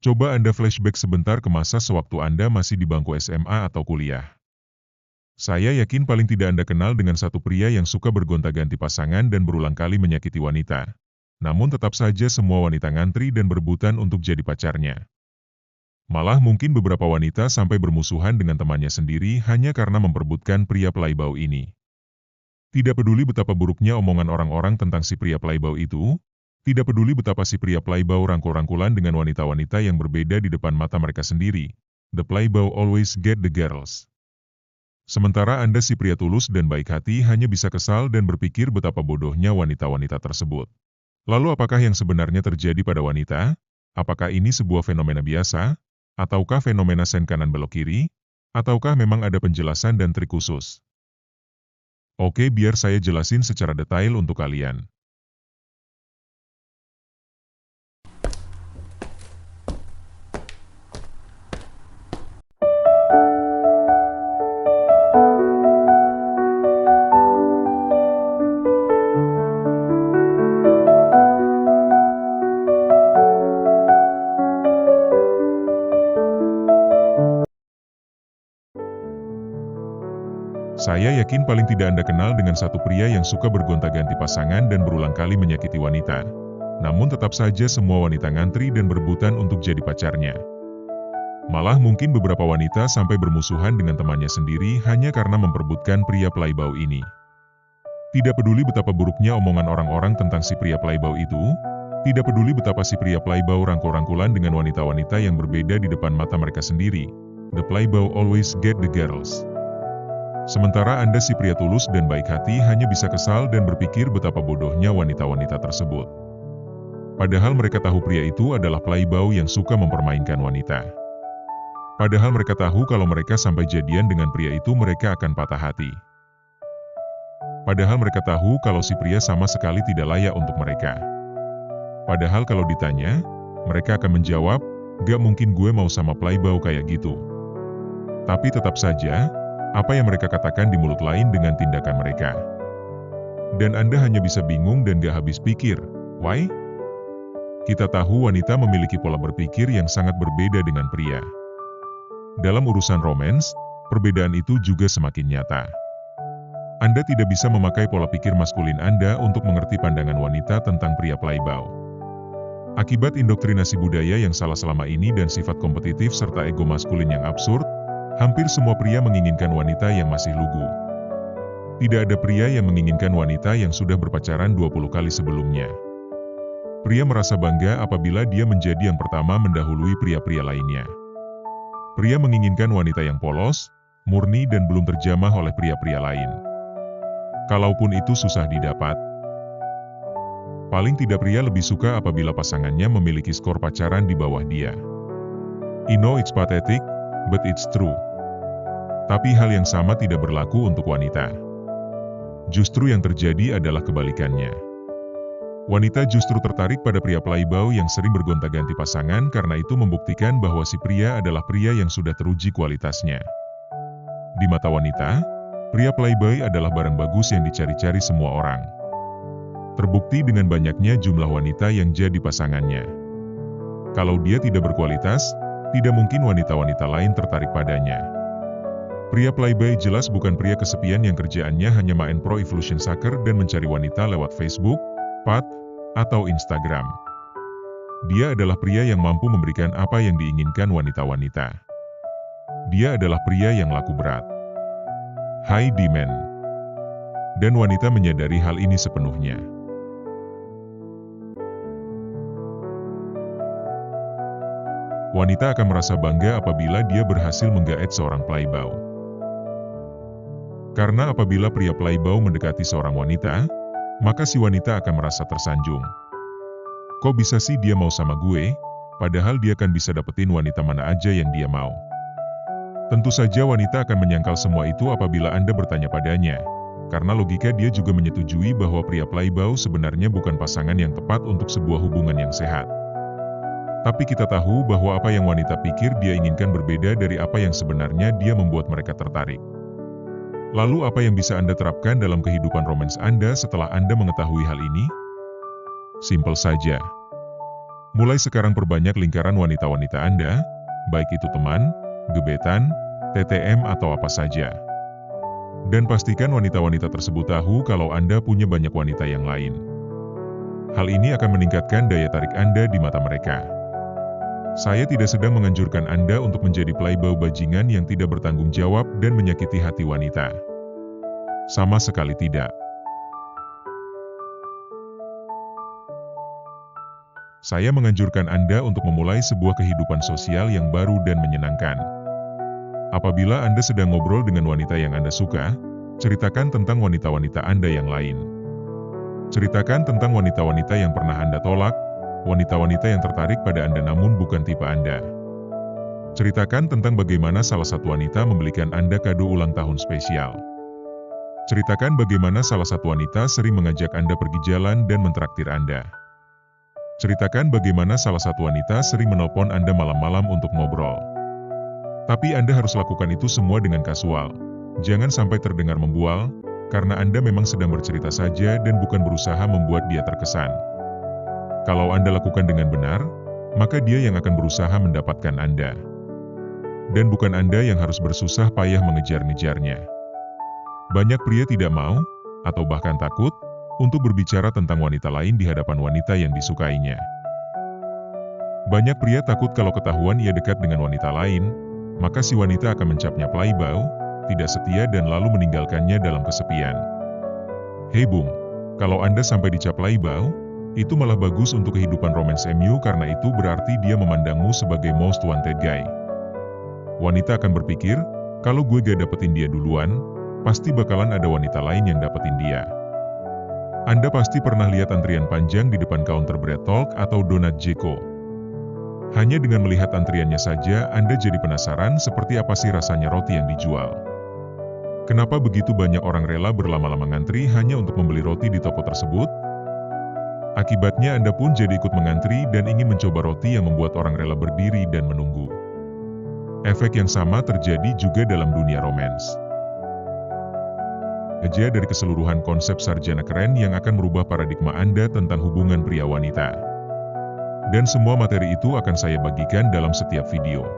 Coba Anda flashback sebentar ke masa sewaktu Anda masih di bangku SMA atau kuliah. Saya yakin paling tidak Anda kenal dengan satu pria yang suka bergonta-ganti pasangan dan berulang kali menyakiti wanita. Namun tetap saja semua wanita ngantri dan berebutan untuk jadi pacarnya. Malah mungkin beberapa wanita sampai bermusuhan dengan temannya sendiri hanya karena memperebutkan pria playboy ini. Tidak peduli betapa buruknya omongan orang-orang tentang si pria playboy itu, tidak peduli betapa si pria playboy rangkul-rangkulan dengan wanita-wanita yang berbeda di depan mata mereka sendiri. The playboy always get the girls. Sementara Anda si pria tulus dan baik hati hanya bisa kesal dan berpikir betapa bodohnya wanita-wanita tersebut. Lalu apakah yang sebenarnya terjadi pada wanita? Apakah ini sebuah fenomena biasa? Ataukah fenomena sen kanan belok kiri? Ataukah memang ada penjelasan dan trik khusus? Oke, biar saya jelasin secara detail untuk kalian. Saya yakin paling tidak Anda kenal dengan satu pria yang suka bergonta-ganti pasangan dan berulang kali menyakiti wanita. Namun tetap saja semua wanita ngantri dan berebutan untuk jadi pacarnya. Malah mungkin beberapa wanita sampai bermusuhan dengan temannya sendiri hanya karena memperebutkan pria playboy ini. Tidak peduli betapa buruknya omongan orang-orang tentang si pria playboy itu, tidak peduli betapa si pria playboy rangkul-rangkulan dengan wanita-wanita yang berbeda di depan mata mereka sendiri. The playboy always get the girls. Sementara Anda si pria tulus dan baik hati hanya bisa kesal dan berpikir betapa bodohnya wanita-wanita tersebut. Padahal mereka tahu pria itu adalah playboy yang suka mempermainkan wanita. Padahal mereka tahu kalau mereka sampai jadian dengan pria itu mereka akan patah hati. Padahal mereka tahu kalau si pria sama sekali tidak layak untuk mereka. Padahal kalau ditanya, mereka akan menjawab, "Gak mungkin gue mau sama playboy kayak gitu." Tapi tetap saja, apa yang mereka katakan di mulut lain dengan tindakan mereka. Dan Anda hanya bisa bingung dan gak habis pikir, why? Kita tahu wanita memiliki pola berpikir yang sangat berbeda dengan pria. Dalam urusan romans, perbedaan itu juga semakin nyata. Anda tidak bisa memakai pola pikir maskulin Anda untuk mengerti pandangan wanita tentang pria playboy. Akibat indoktrinasi budaya yang salah selama ini dan sifat kompetitif serta ego maskulin yang absurd, hampir semua pria menginginkan wanita yang masih lugu. Tidak ada pria yang menginginkan wanita yang sudah berpacaran 20 kali sebelumnya. Pria merasa bangga apabila dia menjadi yang pertama mendahului pria-pria lainnya. Pria menginginkan wanita yang polos, murni dan belum terjamah oleh pria-pria lain. Kalaupun itu susah didapat. Paling tidak pria lebih suka apabila pasangannya memiliki skor pacaran di bawah dia. I know it's pathetic, but it's true. Tapi hal yang sama tidak berlaku untuk wanita. Justru yang terjadi adalah kebalikannya. Wanita justru tertarik pada pria playboy yang sering bergonta-ganti pasangan karena itu membuktikan bahwa si pria adalah pria yang sudah teruji kualitasnya. Di mata wanita, pria playboy adalah barang bagus yang dicari-cari semua orang. Terbukti dengan banyaknya jumlah wanita yang jadi pasangannya. Kalau dia tidak berkualitas, tidak mungkin wanita-wanita lain tertarik padanya. Pria playboy jelas bukan pria kesepian yang kerjaannya hanya main Pro Evolution Soccer dan mencari wanita lewat Facebook, Pad, atau Instagram. Dia adalah pria yang mampu memberikan apa yang diinginkan wanita-wanita. Dia adalah pria yang laku berat. High demand. Dan wanita menyadari hal ini sepenuhnya. Wanita akan merasa bangga apabila dia berhasil menggaet seorang playboy. Karena apabila pria playboy mendekati seorang wanita, maka si wanita akan merasa tersanjung. Kok bisa sih dia mau sama gue, padahal dia kan bisa dapetin wanita mana aja yang dia mau. Tentu saja wanita akan menyangkal semua itu apabila Anda bertanya padanya, karena logika dia juga menyetujui bahwa pria playboy sebenarnya bukan pasangan yang tepat untuk sebuah hubungan yang sehat. Tapi kita tahu bahwa apa yang wanita pikir dia inginkan berbeda dari apa yang sebenarnya dia membuat mereka tertarik. Lalu apa yang bisa Anda terapkan dalam kehidupan romans Anda setelah Anda mengetahui hal ini? Simpel saja. Mulai sekarang perbanyak lingkaran wanita-wanita Anda, baik itu teman, gebetan, TTM atau apa saja. Dan pastikan wanita-wanita tersebut tahu kalau Anda punya banyak wanita yang lain. Hal ini akan meningkatkan daya tarik Anda di mata mereka. Saya tidak sedang menganjurkan Anda untuk menjadi playboy bajingan yang tidak bertanggung jawab dan menyakiti hati wanita. Sama sekali tidak. Saya menganjurkan Anda untuk memulai sebuah kehidupan sosial yang baru dan menyenangkan. Apabila Anda sedang ngobrol dengan wanita yang Anda suka, ceritakan tentang wanita-wanita Anda yang lain. Ceritakan tentang wanita-wanita yang pernah Anda tolak, wanita-wanita yang tertarik pada Anda namun bukan tipe Anda. Ceritakan tentang bagaimana salah satu wanita membelikan Anda kado ulang tahun spesial. Ceritakan bagaimana salah satu wanita sering mengajak Anda pergi jalan dan mentraktir Anda. Ceritakan bagaimana salah satu wanita sering menelpon Anda malam-malam untuk ngobrol. Tapi Anda harus lakukan itu semua dengan kasual. Jangan sampai terdengar membual, karena Anda memang sedang bercerita saja dan bukan berusaha membuat dia terkesan. Kalau Anda lakukan dengan benar, maka dia yang akan berusaha mendapatkan Anda. Dan bukan Anda yang harus bersusah payah mengejar-ngejarnya. Banyak pria tidak mau, atau bahkan takut, untuk berbicara tentang wanita lain di hadapan wanita yang disukainya. Banyak pria takut kalau ketahuan ia dekat dengan wanita lain, maka si wanita akan mencapnya playboy, tidak setia dan lalu meninggalkannya dalam kesepian. Hei bung, kalau Anda sampai dicap playboy, itu malah bagus untuk kehidupan romance MU karena itu berarti dia memandangmu sebagai most wanted guy. Wanita akan berpikir, kalau gue gak dapetin dia duluan, pasti bakalan ada wanita lain yang dapetin dia. Anda pasti pernah lihat antrian panjang di depan counter Bread Talk atau Donat Jeko. Hanya dengan melihat antriannya saja, Anda jadi penasaran seperti apa sih rasanya roti yang dijual. Kenapa begitu banyak orang rela berlama-lama ngantri hanya untuk membeli roti di toko tersebut? Akibatnya Anda pun jadi ikut mengantri dan ingin mencoba roti yang membuat orang rela berdiri dan menunggu. Efek yang sama terjadi juga dalam dunia romans. Aja dari keseluruhan konsep sarjana keren yang akan merubah paradigma Anda tentang hubungan pria-wanita. Dan semua materi itu akan saya bagikan dalam setiap video.